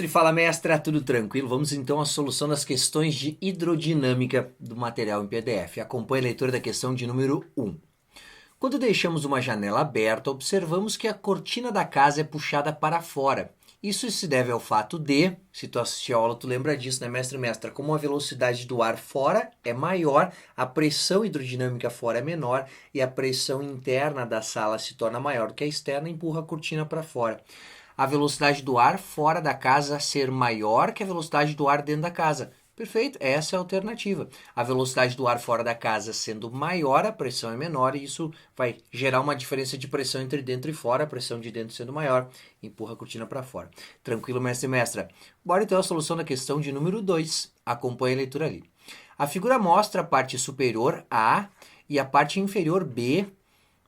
Fala mestra, tudo tranquilo? Vamos então à solução das questões de hidrodinâmica do material em PDF. Acompanhe a leitura da questão de número 1. Quando deixamos uma janela aberta, observamos que a cortina da casa é puxada para fora. Isso se deve ao fato de, se tu assistiu a aula, tu lembra disso, né, mestre e mestra? Como a velocidade do ar fora é maior, a pressão hidrodinâmica fora é menor e a pressão interna da sala se torna maior do que a externa e empurra a cortina para fora. A velocidade do ar fora da casa ser maior que a velocidade do ar dentro da casa. Perfeito, essa é a alternativa. A velocidade do ar fora da casa sendo maior, a pressão é menor e isso vai gerar uma diferença de pressão entre dentro e fora, a pressão de dentro sendo maior, empurra a cortina para fora. Tranquilo, mestre e mestra? Bora então a solução da questão de número 2. Acompanhe a leitura ali. A figura mostra a parte superior A e a parte inferior B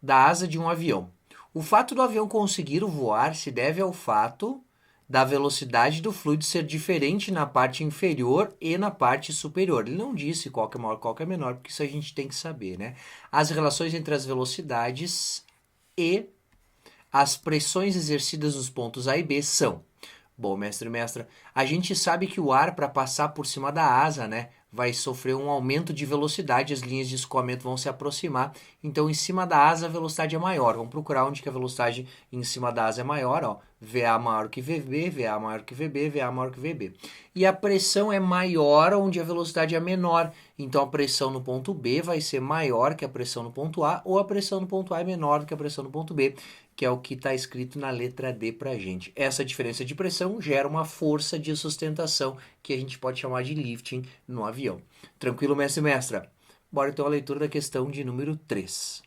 da asa de um avião. O fato do avião conseguir voar se deve ao fato da velocidade do fluido ser diferente na parte inferior e na parte superior. Ele não disse qual que é maior, qual que é menor, porque isso a gente tem que saber, né? As relações entre as velocidades e as pressões exercidas nos pontos A e B são... Bom, mestre e mestra, a gente sabe que o ar, para passar por cima da asa, né, vai sofrer um aumento de velocidade, as linhas de escoamento vão se aproximar, então em cima da asa a velocidade é maior. Vamos procurar onde que a velocidade em cima da asa é maior, ó. VA maior que VB, VA maior que VB, VA maior que VB. E a pressão é maior onde a velocidade é menor, então a pressão no ponto B vai ser maior que a pressão no ponto A, ou a pressão no ponto A é menor do que a pressão no ponto B, que é o que está escrito na letra D para a gente. Essa diferença de pressão gera uma força de sustentação, que a gente pode chamar de lifting no avião. Tranquilo, mestre e mestra? Bora então a leitura da questão de número 3.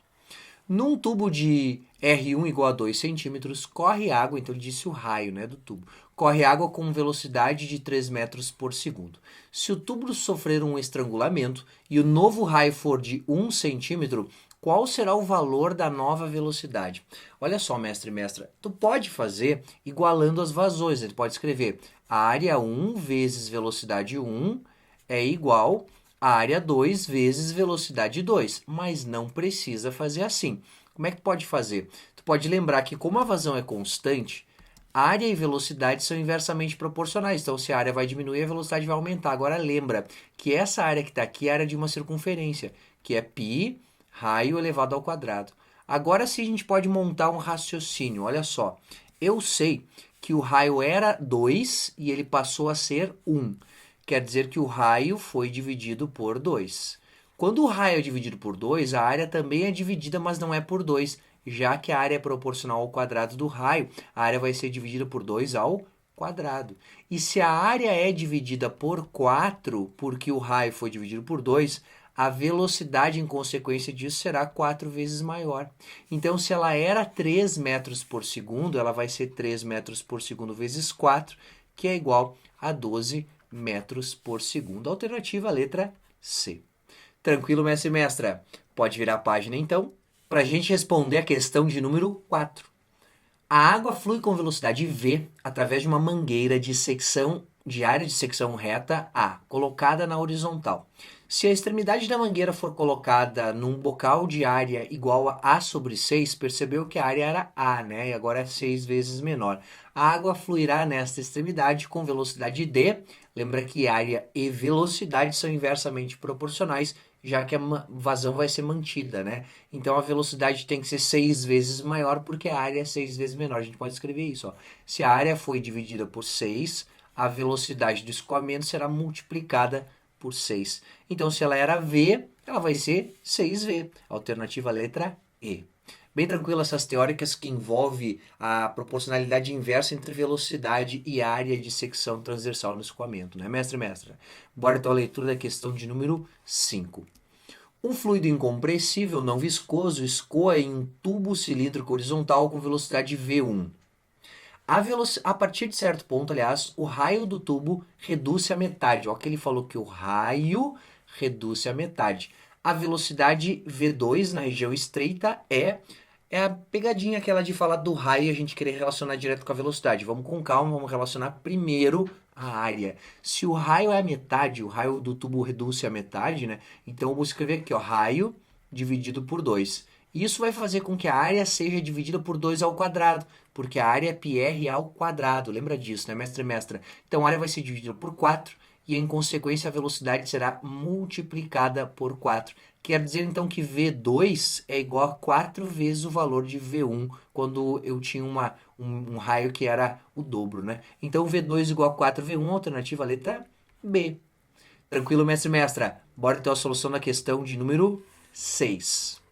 Num tubo de R1 igual a 2 centímetros, corre água, então ele disse o raio, né, do tubo. Corre água com velocidade de 3 metros por segundo. Se o tubo sofrer um estrangulamento e o novo raio for de 1 centímetro, qual será o valor da nova velocidade? Olha só, mestre e mestra, tu pode fazer igualando as vazões. Tu pode escrever a área 1 vezes velocidade 1 é igual a área 2 vezes velocidade 2, mas não precisa fazer assim. Como é que pode fazer? Tu pode lembrar que como a vazão é constante, área e velocidade são inversamente proporcionais. Então, se a área vai diminuir, a velocidade vai aumentar. Agora, lembra que essa área que está aqui é a área de uma circunferência, que é π raio elevado ao quadrado. Agora sim a gente pode montar um raciocínio. Olha só, eu sei que o raio era 2 e ele passou a ser 1. Quer dizer que o raio foi dividido por 2. Quando o raio é dividido por 2, a área também é dividida, mas não é por 2. Já que a área é proporcional ao quadrado do raio, a área vai ser dividida por 2 ao quadrado. E se a área é dividida por 4, porque o raio foi dividido por 2, a velocidade em consequência disso será 4 vezes maior. Então, se ela era 3 metros por segundo, ela vai ser 3 metros por segundo vezes 4, que é igual a 12 metros por segundo. Alternativa, letra C. Tranquilo, mestre e mestra? Pode virar a página, então, para a gente responder a questão de número 4. A água flui com velocidade V através de uma mangueira de área de secção reta A, colocada na horizontal. Se a extremidade da mangueira for colocada num bocal de área igual a A sobre 6, percebeu que a área era A, né? E agora é 6 vezes menor. A água fluirá nesta extremidade com velocidade D. Lembra que área e velocidade são inversamente proporcionais, já que a vazão vai ser mantida, né? Então a velocidade tem que ser 6 vezes maior, porque a área é 6 vezes menor. A gente pode escrever isso, ó. Se a área foi dividida por 6, a velocidade do escoamento será multiplicada por 6. Então, se ela era V, ela vai ser 6V. Alternativa letra E. Bem tranquilo essas teóricas que envolvem a proporcionalidade inversa entre velocidade e área de secção transversal no escoamento, né, mestre e mestra? Bora então a leitura da questão de número 5. Um fluido incompressível, não viscoso, escoa em um tubo cilíndrico horizontal com velocidade V1. A partir de certo ponto, aliás, o raio do tubo reduz-se à metade. Ó, que ele falou que o raio reduz-se à metade. A velocidade V2 na região estreita é a pegadinha aquela de falar do raio e a gente querer relacionar direto com a velocidade. Vamos com calma, vamos relacionar primeiro a área. Se o raio é a metade, o raio do tubo reduz-se à metade, né? Então eu vou escrever aqui, ó, raio dividido por 2. Isso vai fazer com que a área seja dividida por 2 ao quadrado, porque a área é πr ao quadrado. Lembra disso, né, mestre e mestra? Então a área vai ser dividida por 4 e, em consequência, a velocidade será multiplicada por 4. Quer dizer, então, que V2 é igual a 4 vezes o valor de V1, quando eu tinha um raio que era o dobro, né? Então, V2 igual a 4V1, alternativa letra B. Tranquilo, mestre e mestra? Bora então a solução da questão de número 6.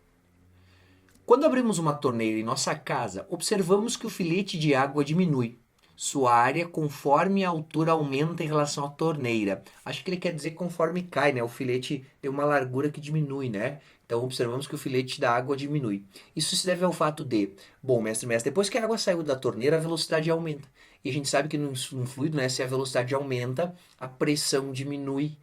Quando abrimos uma torneira em nossa casa, observamos que o filete de água diminui sua área conforme a altura aumenta em relação à torneira. Acho que ele quer dizer conforme cai, né? O filete tem uma largura que diminui, né? Então observamos que o filete da água diminui. Isso se deve ao fato de, bom, mestre, depois que a água saiu da torneira, a velocidade aumenta. E a gente sabe que num fluido, né, se a velocidade aumenta, a pressão diminui.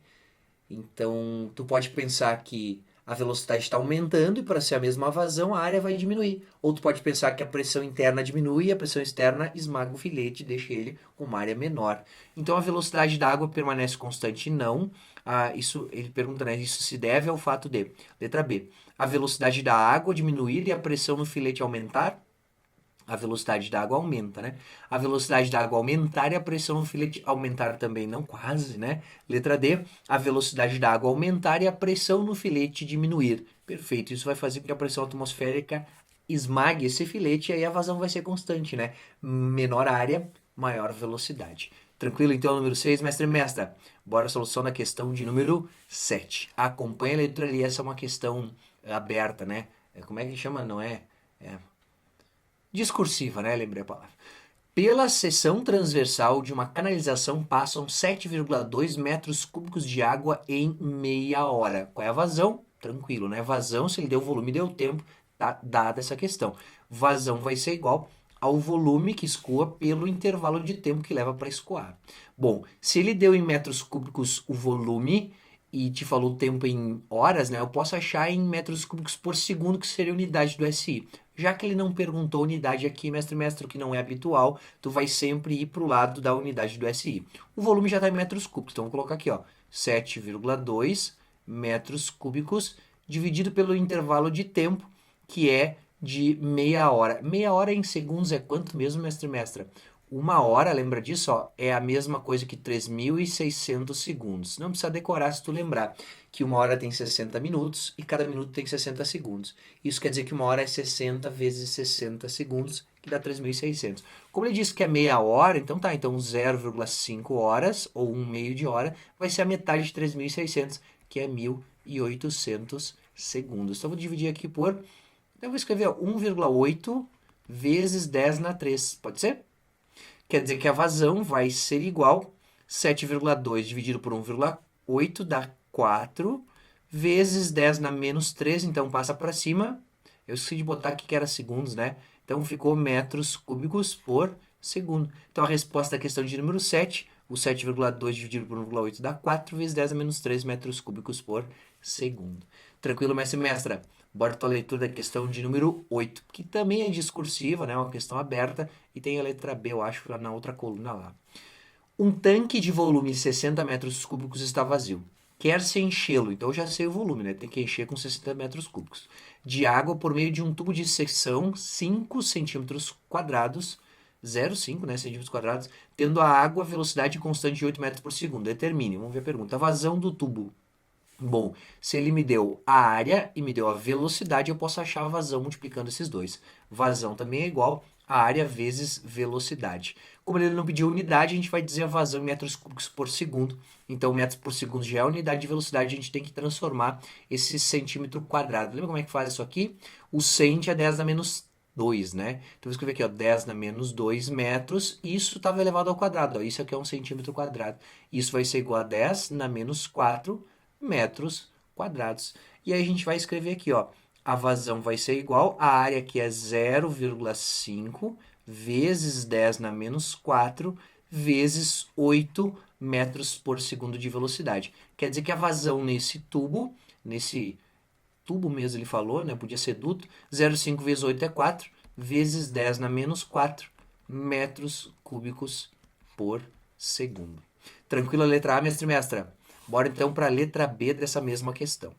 Então, tu pode pensar que a velocidade está aumentando e para ser a mesma vazão, a área vai diminuir. Ou tu pode pensar que a pressão interna diminui e a pressão externa esmaga o filete e deixa ele com uma área menor. Então, a velocidade da água permanece constante? Não. Isso, ele pergunta, né? Isso se deve ao fato de, letra B, a velocidade da água diminuir e a pressão no filete aumentar? A velocidade da água aumenta, né? A velocidade da água aumentar e a pressão no filete aumentar também, não quase, né? Letra D, a velocidade da água aumentar e a pressão no filete diminuir. Perfeito, isso vai fazer com que a pressão atmosférica esmague esse filete e aí a vazão vai ser constante, né? Menor área, maior velocidade. Tranquilo? Então, número 6, mestre e mestra. Bora a solução da questão de número 7. Acompanha a letra ali, essa é uma questão aberta, né? Como é que chama? Não é... discursiva, né? Lembrei a palavra. Pela seção transversal de uma canalização passam 7,2 metros cúbicos de água em meia hora. Qual é a vazão? Tranquilo, né? Vazão, se ele deu volume, deu tempo, tá dada essa questão. Vazão vai ser igual ao volume que escoa pelo intervalo de tempo que leva para escoar. Bom, se ele deu em metros cúbicos o volume e te falou o tempo em horas, né? Eu posso achar em metros cúbicos por segundo, que seria a unidade do SI. Já que ele não perguntou unidade aqui, mestre, o que não é habitual, tu vai sempre ir para o lado da unidade do SI. O volume já está em metros cúbicos, então vou colocar aqui, ó, 7,2 metros cúbicos dividido pelo intervalo de tempo, que é de meia hora. Meia hora em segundos é quanto mesmo, mestre? Uma hora, lembra disso? Ó, é a mesma coisa que 3.600 segundos. Não precisa decorar se tu lembrar que uma hora tem 60 minutos e cada minuto tem 60 segundos. Isso quer dizer que uma hora é 60 vezes 60 segundos, que dá 3.600. Como ele disse que é meia hora, então tá, então 0,5 horas, ou um meio de hora, vai ser a metade de 3.600, que é 1.800 segundos. Então, vou dividir aqui por... Eu vou escrever 1,8 vezes 10 na 3, pode ser? Quer dizer que a vazão vai ser igual 7,2 dividido por 1,8 dá 4 vezes 10 na menos 3, então passa para cima. Eu esqueci de botar aqui que era segundos, né? Então ficou metros cúbicos por segundo. Então a resposta da questão de número 7, o 7,2 dividido por 1,8 dá 4 vezes 10 a menos 3 metros cúbicos por segundo. Tranquilo, mestre e mestra? Bora para a leitura da questão de número 8, que também é discursiva, né? Uma questão aberta, e tem a letra B, eu acho, lá na outra coluna lá. Um tanque de volume de 60 metros cúbicos está vazio. Quer-se enchê-lo, então eu já sei o volume, né? Tem que encher com 60 metros cúbicos. De água por meio de um tubo de secção 5 centímetros quadrados, 0,5, né, centímetros quadrados, tendo a água velocidade constante de 8 metros por segundo. Determine, vamos ver a pergunta. A vazão do tubo. Bom, se ele me deu a área e me deu a velocidade, eu posso achar a vazão multiplicando esses dois. Vazão também é igual a área vezes velocidade. Como ele não pediu unidade, a gente vai dizer a vazão em metros cúbicos por segundo. Então, metros por segundo já é a unidade de velocidade, a gente tem que transformar esse centímetro quadrado. Lembra como é que faz isso aqui? O cento é 10 na menos 2, né? Então, vou escrever aqui, ó, 10 na menos 2 metros. Isso estava elevado ao quadrado, ó. Isso aqui é um centímetro quadrado. Isso vai ser igual a 10 na menos 4 metros quadrados. E aí a gente vai escrever aqui, ó, a vazão vai ser igual à área que é 0,5 vezes 10 na menos 4 vezes 8 metros por segundo de velocidade. Quer dizer que a vazão nesse tubo mesmo ele falou, né, podia ser duto, 0,5 vezes 8 é 4, vezes 10 na menos 4 metros cúbicos por segundo. Tranquilo a letra A, mestre e mestra? Bora então para a letra B dessa mesma questão.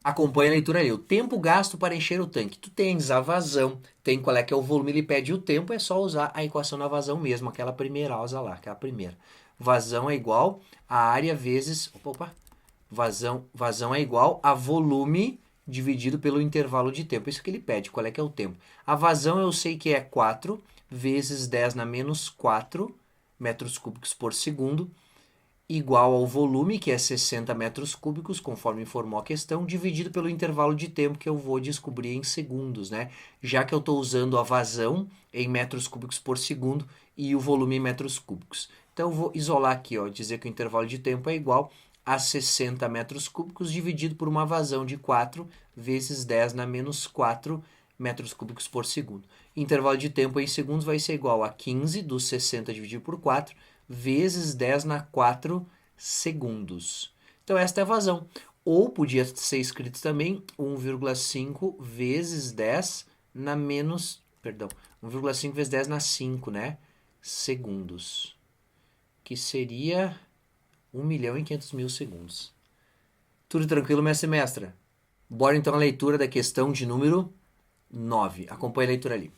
Acompanha a leitura ali. O tempo gasto para encher o tanque. Tu tens a vazão, tem qual é que é o volume, ele pede o tempo, é só usar a equação da vazão mesmo, aquela primeira, usa lá, aquela primeira. Vazão é igual a área vezes... Opa, vazão é igual a volume dividido pelo intervalo de tempo. Isso que ele pede, qual é que é o tempo. A vazão eu sei que é 4 vezes 10 na menos 4 metros cúbicos por segundo, igual ao volume, que é 60 metros cúbicos, conforme informou a questão, dividido pelo intervalo de tempo que eu vou descobrir em segundos, né? Já que eu estou usando a vazão em metros cúbicos por segundo e o volume em metros cúbicos. Então eu vou isolar aqui, ó, dizer que o intervalo de tempo é igual a 60 metros cúbicos dividido por uma vazão de 4 vezes 10 na menos 4 metros cúbicos por segundo. Intervalo de tempo em segundos vai ser igual a 15 dos 60 dividido por 4 vezes 10 na 4 segundos. Então, esta é a vazão. Ou podia ser escrito também 1,5 vezes 10 na menos... Perdão, 1,5 vezes 10 na 5, né? Segundos. Que seria 1.500.000 segundos. Tudo tranquilo, mestre e mestra? Bora então a leitura da questão de número 9. Acompanhe a leitura ali.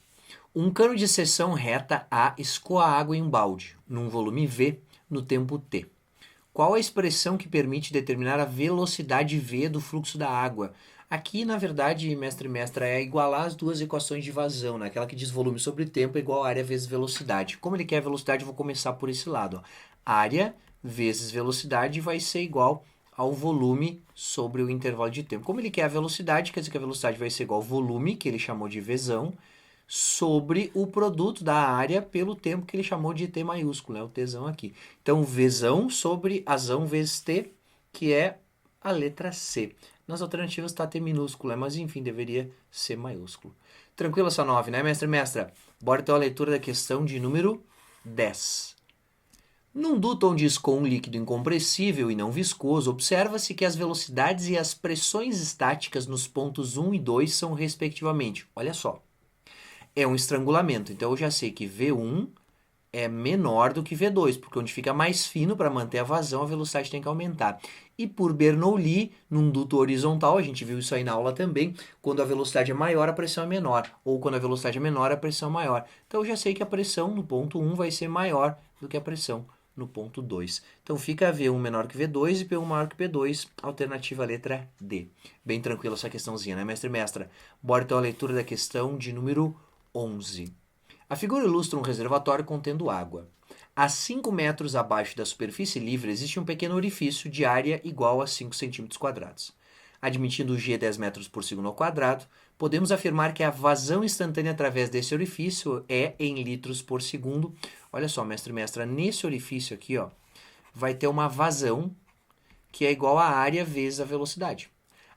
Um cano de seção reta A escoa água em um balde, num volume V, no tempo T. Qual a expressão que permite determinar a velocidade V do fluxo da água? Aqui, na verdade, mestre e mestra, é igualar as duas equações de vazão, né? Aquela que diz volume sobre tempo é igual a área vezes velocidade. Como ele quer a velocidade, eu vou começar por esse lado. Ó. Área vezes velocidade vai ser igual ao volume sobre o intervalo de tempo. Como ele quer a velocidade, quer dizer que a velocidade vai ser igual ao volume, que ele chamou de Vzão, sobre o produto da área pelo tempo que ele chamou de T maiúsculo, né? O Tzão aqui. Então, Vzão sobre Azão vezes T, que é a letra C. Nas alternativas está T minúsculo, mas enfim, deveria ser maiúsculo. Tranquilo essa 9, né, mestre e mestra? Bora então a leitura da questão de número 10. Num duto onde escoa um líquido incompressível e não viscoso, observa-se que as velocidades e as pressões estáticas nos pontos 1 e 2 são respectivamente. Olha só, é um estrangulamento, então eu já sei que V1 é menor do que V2, porque onde fica mais fino para manter a vazão, a velocidade tem que aumentar. E por Bernoulli, num duto horizontal, a gente viu isso aí na aula também, quando a velocidade é maior, a pressão é menor, ou quando a velocidade é menor, a pressão é maior. Então eu já sei que a pressão no ponto 1 vai ser maior do que a pressão no ponto 2. Então fica V1 menor que V2 e P1 maior que P2, alternativa letra D. Bem tranquila essa questãozinha, né, mestre e mestra? Bora então a leitura da questão de número 11. A figura ilustra um reservatório contendo água. A 5 metros abaixo da superfície livre existe um pequeno orifício de área igual a 5 centímetros quadrados. Admitindo G 10 metros por segundo ao quadrado, podemos afirmar que a vazão instantânea através desse orifício é em litros por segundo. Olha só, mestre e mestra, nesse orifício aqui, ó, vai ter uma vazão que é igual a área vezes a velocidade.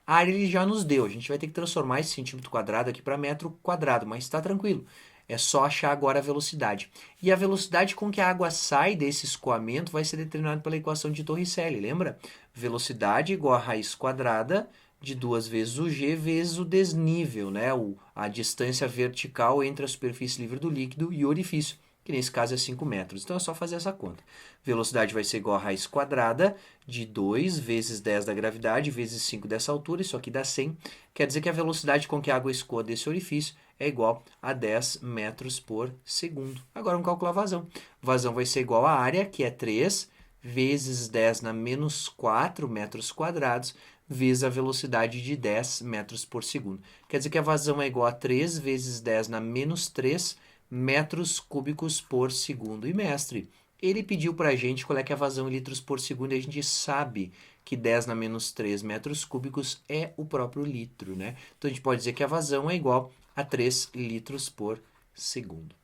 A área ele já nos deu, a gente vai ter que transformar esse centímetro quadrado aqui para metro quadrado, mas está tranquilo. É só achar agora a velocidade. E a velocidade com que a água sai desse escoamento vai ser determinada pela equação de Torricelli, lembra? Velocidade igual a raiz quadrada de 2 vezes o g vezes o desnível, né? A distância vertical entre a superfície livre do líquido e o orifício, que nesse caso é 5 metros. Então é só fazer essa conta. Velocidade vai ser igual a raiz quadrada de 2 vezes 10 da gravidade vezes 5 dessa altura, isso aqui dá 100. Quer dizer que a velocidade com que a água escoa desse orifício é igual a 10 metros por segundo. Agora vamos calcular a vazão. Vazão vai ser igual à área, que é 3 vezes 10 na menos 4 metros quadrados, vezes a velocidade de 10 metros por segundo. Quer dizer que a vazão é igual a 3 vezes 10 na menos 3 metros cúbicos por segundo. E mestre, ele pediu para a gente qual é que é a vazão em litros por segundo e a gente sabe que 10 na menos 3 metros cúbicos é o próprio litro, né? Então a gente pode dizer que a vazão é igual a 3 litros por segundo.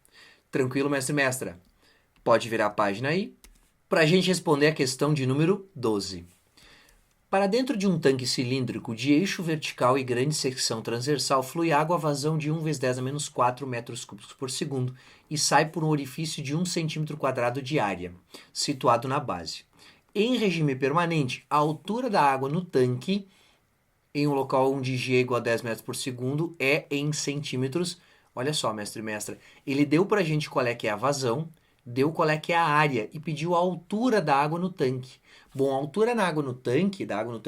Tranquilo, mestre e mestra? Pode virar a página aí para a gente responder a questão de número 12. Para dentro de um tanque cilíndrico de eixo vertical e grande secção transversal flui água a vazão de 1 vezes 10 a menos 4 metros cúbicos por segundo e sai por um orifício de 1 centímetro quadrado de área, situado na base. Em regime permanente, a altura da água no tanque, em um local onde G é igual a 10 metros por segundo, é em centímetros. Olha só, mestre e mestra, ele deu para a gente qual é que é a vazão, deu qual é que é a área e pediu a altura da água no tanque. Bom, a altura da água no tanque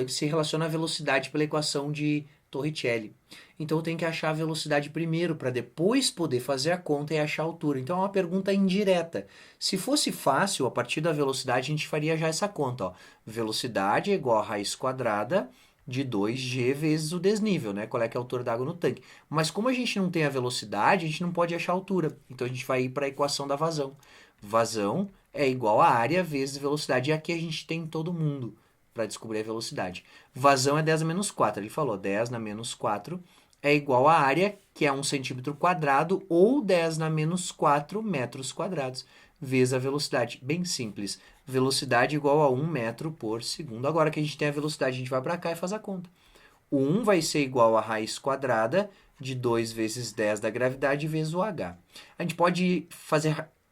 se relaciona à velocidade pela equação de Torricelli. Então eu tenho que achar a velocidade primeiro para depois poder fazer a conta e achar a altura. Então é uma pergunta indireta. Se fosse fácil, a partir da velocidade a gente faria já essa conta, ó. Velocidade é igual a raiz quadrada de 2g vezes o desnível, né? Qual é que é a altura da água no tanque. Mas como a gente não tem a velocidade, a gente não pode achar a altura. Então a gente vai ir para a equação da vazão. Vazão é igual a área vezes velocidade. E aqui a gente tem todo mundo para descobrir a velocidade. Vazão é 10 a menos 4. Ele falou 10 na menos 4 é igual a área, que é 1 centímetro quadrado, ou 10 na menos 4 metros quadrados, vezes a velocidade. Bem simples. Velocidade igual a 1 metro por segundo. Agora que a gente tem a velocidade, a gente vai para cá e faz a conta. O 1 vai ser igual a raiz quadrada de 2 vezes 10 da gravidade vezes o h. A gente pode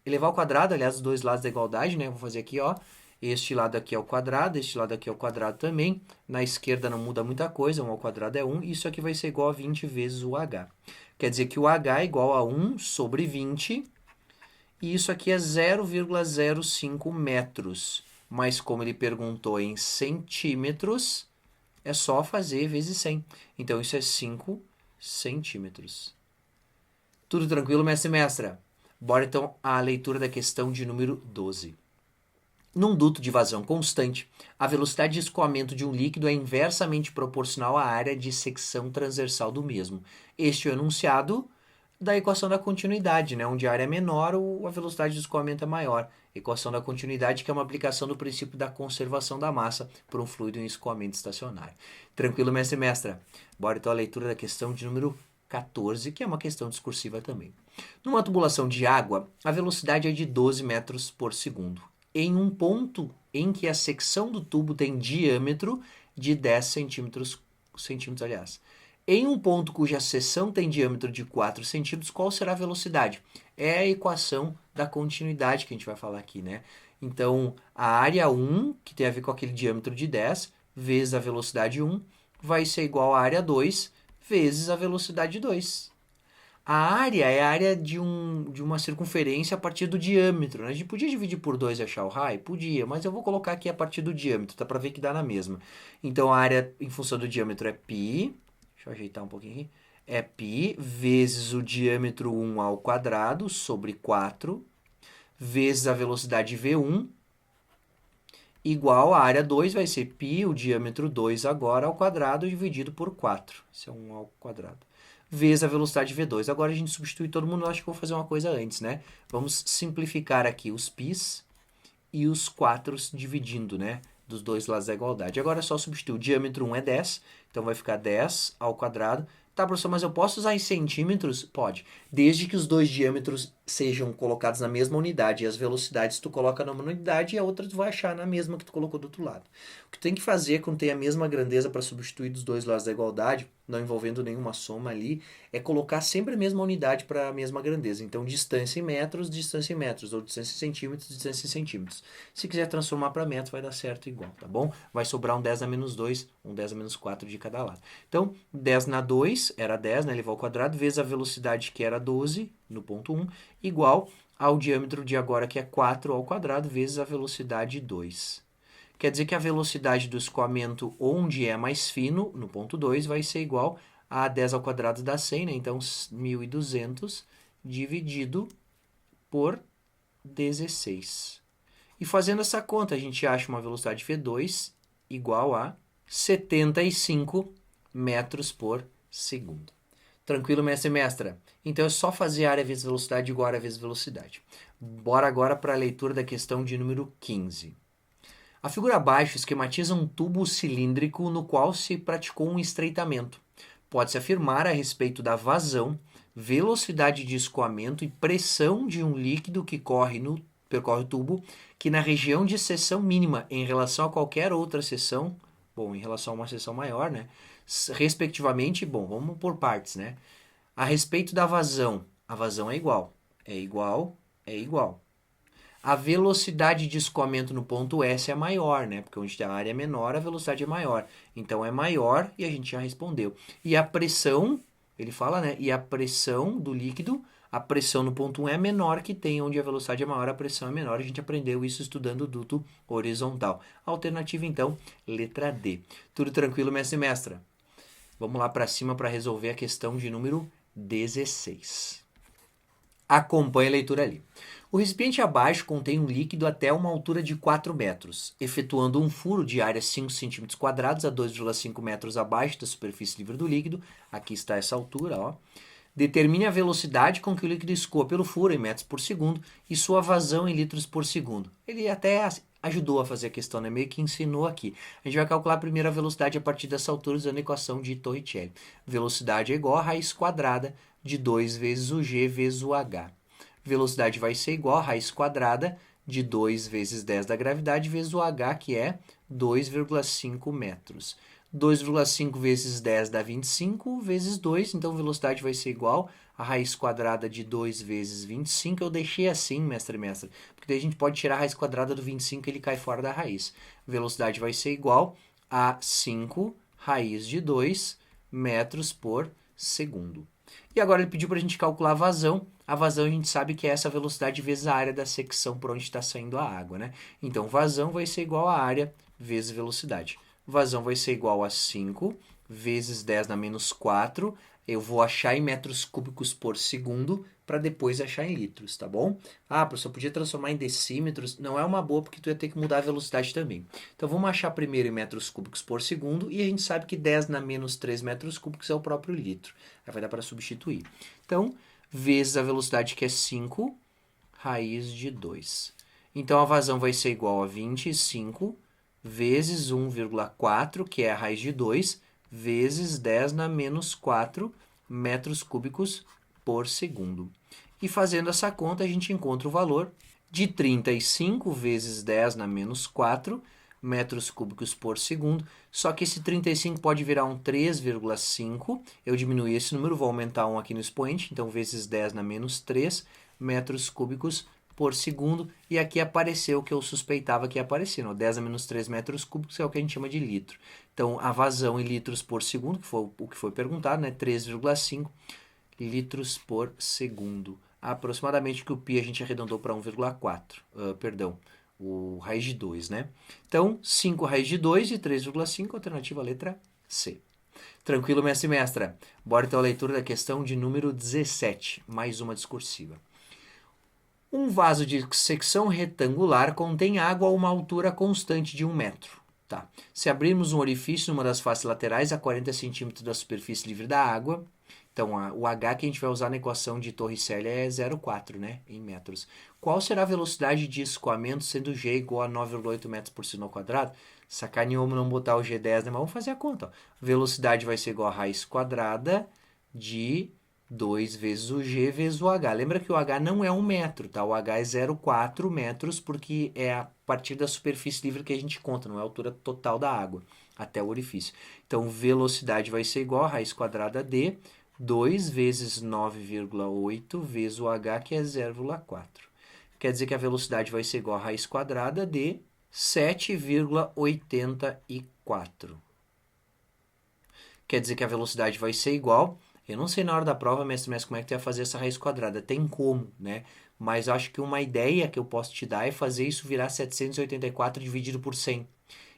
elevar ao quadrado, aliás, os dois lados da igualdade, né? Vou fazer aqui, ó. Este lado aqui é o quadrado, este lado aqui é o quadrado também. Na esquerda não muda muita coisa, 1 ao quadrado é 1. Isso aqui vai ser igual a 20 vezes o h. Quer dizer que o h é igual a 1 sobre 20. E isso aqui é 0,05 metros. Mas como ele perguntou em centímetros, é só fazer vezes 100. Então isso é 5 centímetros. Tudo tranquilo, mestre e mestra? Bora então à leitura da questão de número 12. Num duto de vazão constante, a velocidade de escoamento de um líquido é inversamente proporcional à área de secção transversal do mesmo. Este é o enunciado da equação da continuidade, né? Onde a área é menor, a velocidade de escoamento é maior. Equação da continuidade, que é uma aplicação do princípio da conservação da massa por um fluido em escoamento estacionário. Tranquilo, mestre e mestra? Bora então à leitura da questão de número 14, que é uma questão discursiva também. Numa tubulação de água, a velocidade é de 12 metros por segundo. Em um ponto em que a secção do tubo tem diâmetro de 10 centímetros, aliás. Em um ponto cuja seção tem diâmetro de 4 centímetros, qual será a velocidade? É a equação da continuidade que a gente vai falar aqui, né? Então, a área 1, que tem a ver com aquele diâmetro de 10, vezes a velocidade 1, vai ser igual à área 2, vezes a velocidade 2. A área é a área de uma circunferência a partir do diâmetro, né? A gente podia dividir por 2 e achar o raio? Podia, mas eu vou colocar aqui a partir do diâmetro, tá? Para ver que dá na mesma. Então, a área em função do diâmetro é π, deixa eu ajeitar um pouquinho aqui, é π vezes o diâmetro 1 ao quadrado sobre 4, vezes a velocidade v1, igual a área 2 vai ser π, o diâmetro 2 agora ao quadrado, dividido por 4. Isso é 1 ao quadrado. Vezes a velocidade v2. Agora a gente substitui todo mundo, eu acho que eu vou fazer uma coisa antes, né? Vamos simplificar aqui os π's e os 4 dividindo, né? Dos dois lados da igualdade. Agora é só substituir. O diâmetro 1 é 10, então vai ficar 10 ao quadrado. Tá, professor, mas eu posso usar em centímetros? Pode. Desde que os dois diâmetros sejam colocados na mesma unidade. E as velocidades tu coloca numa unidade e a outra tu vai achar na mesma que tu colocou do outro lado. O que tem que fazer quando tem a mesma grandeza para substituir dos dois lados da igualdade, não envolvendo nenhuma soma ali, é colocar sempre a mesma unidade para a mesma grandeza. Então, distância em metros, ou distância em centímetros, distância em centímetros. Se quiser transformar para metros, vai dar certo igual, tá bom? Vai sobrar um 10 a menos 2, um 10 a menos 4 de cada lado. Então, 10 na 2 era 10, né? Elevado ao quadrado, vezes a velocidade que era 12, no ponto 1, igual ao diâmetro de agora, que é 4 ao quadrado, vezes a velocidade 2. Quer dizer que a velocidade do escoamento onde é mais fino, no ponto 2, vai ser igual a 10 ao quadrado dá 100, né? Então, 1.200 dividido por 16. E fazendo essa conta, a gente acha uma velocidade V2 igual a 75 metros por segundo. Tranquilo, mestre e mestra? Então, é só fazer área vezes velocidade igual a área vezes velocidade. Bora agora para a leitura da questão de número 15. A figura abaixo esquematiza um tubo cilíndrico no qual se praticou um estreitamento. Pode-se afirmar a respeito da vazão, velocidade de escoamento e pressão de um líquido que percorre o tubo, que na região de seção mínima em relação a qualquer outra seção, em relação a uma seção maior, né? Respectivamente, vamos por partes, né? A respeito da vazão, a vazão é igual. A velocidade de escoamento no ponto S é maior, né? Porque onde a área é menor, a velocidade é maior. Então, é maior e a gente já respondeu. E a pressão, ele fala, né? E a pressão do líquido a pressão no ponto 1 é menor que tem, onde a velocidade é maior, a pressão é menor. A gente aprendeu isso estudando o duto horizontal. Alternativa, então, letra D. Tudo tranquilo, mestre e mestra? Vamos lá para cima para resolver a questão de número 16. Acompanhe a leitura ali. O recipiente abaixo contém um líquido até uma altura de 4 metros, efetuando um furo de área 5 cm² a 2,5 metros abaixo da superfície livre do líquido. Aqui está essa altura, ó. Determine a velocidade com que o líquido escoa pelo furo em metros por segundo e sua vazão em litros por segundo. Ele até ajudou a fazer a questão, né? Meio que ensinou aqui. A gente vai calcular primeiro a velocidade a partir dessa altura usando a equação de Torricelli. Velocidade é igual a raiz quadrada de 2 vezes o g vezes o h. Velocidade vai ser igual a raiz quadrada de 2 vezes 10 da gravidade vezes o h, que é 2,5 metros. 2,5 vezes 10 dá 25, vezes 2, então velocidade vai ser igual a raiz quadrada de 2 vezes 25. Eu deixei assim, mestre e mestra, porque daí a gente pode tirar a raiz quadrada do 25 e ele cai fora da raiz. Velocidade vai ser igual a 5 raiz de 2 metros por segundo. E agora ele pediu para a gente calcular a vazão. A vazão a gente sabe que é essa velocidade vezes a área da secção por onde está saindo a água, né? Então, vazão vai ser igual a área vezes velocidade. Vazão vai ser igual a 5 vezes 10 na menos 4. Eu vou achar em metros cúbicos por segundo para depois achar em litros, tá bom? Ah, professor, podia transformar em decímetros. Não é uma boa porque tu ia ter que mudar a velocidade também. Então, vamos achar primeiro em metros cúbicos por segundo e a gente sabe que 10 na menos 3 metros cúbicos é o próprio litro. Aí vai dar para substituir. Então, vezes a velocidade que é 5 raiz de 2. Então, a vazão vai ser igual a 25 vezes 1,4, que é a raiz de 2, vezes 10 na menos 4 metros cúbicos por segundo. E fazendo essa conta, a gente encontra o valor de 35 vezes 10 na menos 4 metros cúbicos por segundo. Só que esse 35 pode virar um 3,5. Eu diminuí esse número, vou aumentar um aqui no expoente. Então, vezes 10 na menos 3 metros cúbicos por segundo, e aqui apareceu o que eu suspeitava que ia aparecer, no 10 a menos 3 metros cúbicos, é o que a gente chama de litro. Então, a vazão em litros por segundo, que foi o que foi perguntado, né? 3,5 litros por segundo. Aproximadamente que o π a gente arredondou para 1,4, o raiz de 2, né? Então, 5 raiz de 2 e 3,5, alternativa letra C. Tranquilo, mestre e mestra? Bora então a leitura da questão de número 17, mais uma discursiva. Um vaso de secção retangular contém água a uma altura constante de 1 metro. Tá. Se abrirmos um orifício numa das faces laterais a 40 centímetros da superfície livre da água, então o H que a gente vai usar na equação de Torricelli é 0,4, né, em metros. Qual será a velocidade de escoamento sendo G igual a 9,8 metros por segundo ao quadrado? Sacaneou não botar o G10, né? Mas vamos fazer a conta. Ó. Velocidade vai ser igual a raiz quadrada de 2 vezes o G vezes o H. Lembra que o H não é 1 metro, tá? O H é 0,4 metros, porque é a partir da superfície livre que a gente conta, não é a altura total da água, até o orifício. Então, velocidade vai ser igual a raiz quadrada de 2 vezes 9,8 vezes o H, que é 0,4. Quer dizer que a velocidade vai ser igual a raiz quadrada de 7,84. Quer dizer que a velocidade vai ser igual... Eu não sei na hora da prova, mestre, como é que tu ia fazer essa raiz quadrada. Tem como, né? Mas eu acho que uma ideia que eu posso te dar é fazer isso virar 784 dividido por 100.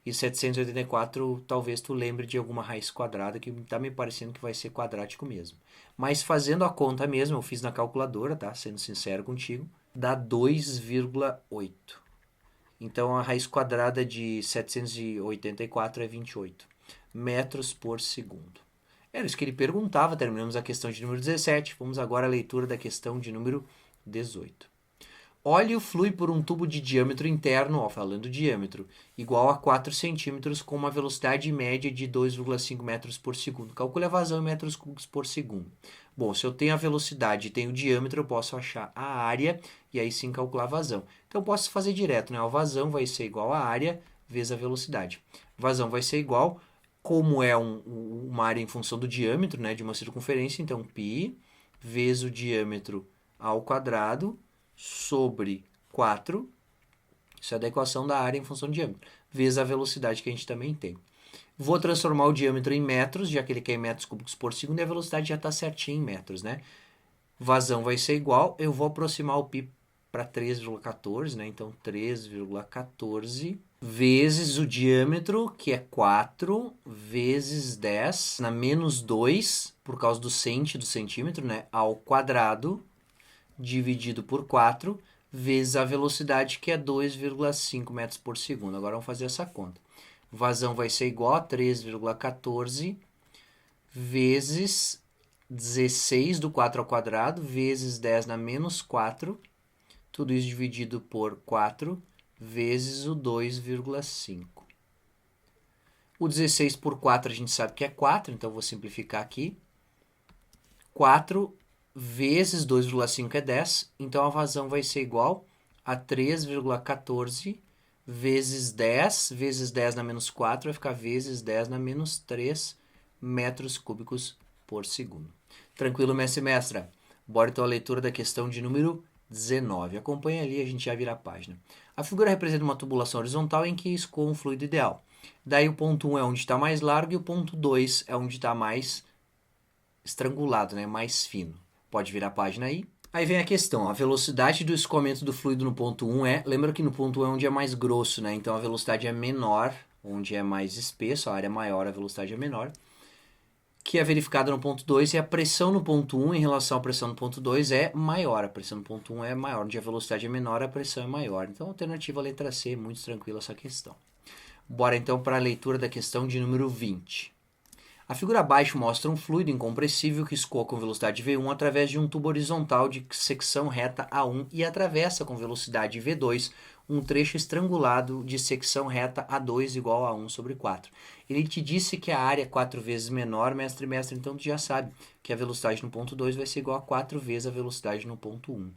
E 784, talvez tu lembre de alguma raiz quadrada, que tá me parecendo que vai ser quadrático mesmo. Mas fazendo a conta mesmo, eu fiz na calculadora, tá? Sendo sincero contigo, dá 2,8. Então, a raiz quadrada de 784 é 28 metros por segundo. Era isso que ele perguntava, terminamos a questão de número 17. Vamos agora à leitura da questão de número 18. Óleo flui por um tubo de diâmetro interno, falando diâmetro, igual a 4 centímetros com uma velocidade média de 2,5 metros por segundo. Calcule a vazão em metros cúbicos por segundo. Bom, se eu tenho a velocidade e tenho o diâmetro, eu posso achar a área e aí sim calcular a vazão. Então, eu posso fazer direto, né? A vazão vai ser igual a área vezes a velocidade. Vazão vai ser igual... Como é uma área em função do diâmetro, né, de uma circunferência, então π vezes o diâmetro ao quadrado sobre 4, isso é da equação da área em função do diâmetro, vezes a velocidade que a gente também tem. Vou transformar o diâmetro em metros, já que ele quer em metros cúbicos por segundo, e a velocidade já está certinha em metros, né? Vazão vai ser igual, eu vou aproximar o π para 3,14, né? Então 3,14 vezes o diâmetro, que é 4, vezes 10 na menos 2, por causa do centímetro, né? Ao quadrado, dividido por 4, vezes a velocidade, que é 2,5 metros por segundo. Agora vamos fazer essa conta. Vazão vai ser igual a 3,14 vezes 16 do 4 ao quadrado, vezes 10 na menos 4, tudo isso dividido por 4, vezes o 2,5. O 16 por 4 a gente sabe que é 4, então vou simplificar aqui. 4 vezes 2,5 é 10, então a vazão vai ser igual a 3,14 vezes 10 na menos 4, vai ficar vezes 10 na menos 3 metros cúbicos por segundo. Tranquilo, mestre e mestra? Bora então a leitura da questão de número 19. Acompanha ali, a gente já vira a página. A figura representa uma tubulação horizontal em que escoa um fluido ideal. Daí o ponto 1 é onde está mais largo e o ponto 2 é onde está mais estrangulado, né? Mais fino. Pode virar a página aí. Aí vem a questão, a velocidade do escoamento do fluido no ponto 1 é... Lembra que no ponto 1 é onde é mais grosso, né? Então a velocidade é menor, onde é mais espesso, a área é maior, a velocidade é menor. Que é verificada no ponto 2 e a pressão no ponto 1 em relação à pressão no ponto 2 é maior. A pressão no ponto 1 é maior, onde a velocidade é menor, a pressão é maior. Então, a alternativa a letra C, muito tranquila essa questão. Bora então para a leitura da questão de número 20. A figura abaixo mostra um fluido incompressível que escoa com velocidade V1 através de um tubo horizontal de secção reta A1 e atravessa com velocidade V2 um trecho estrangulado de secção reta A2 igual a 1 sobre 4. Ele te disse que a área é 4 vezes menor, mestre, então tu já sabe que a velocidade no ponto 2 vai ser igual a 4 vezes a velocidade no ponto 1.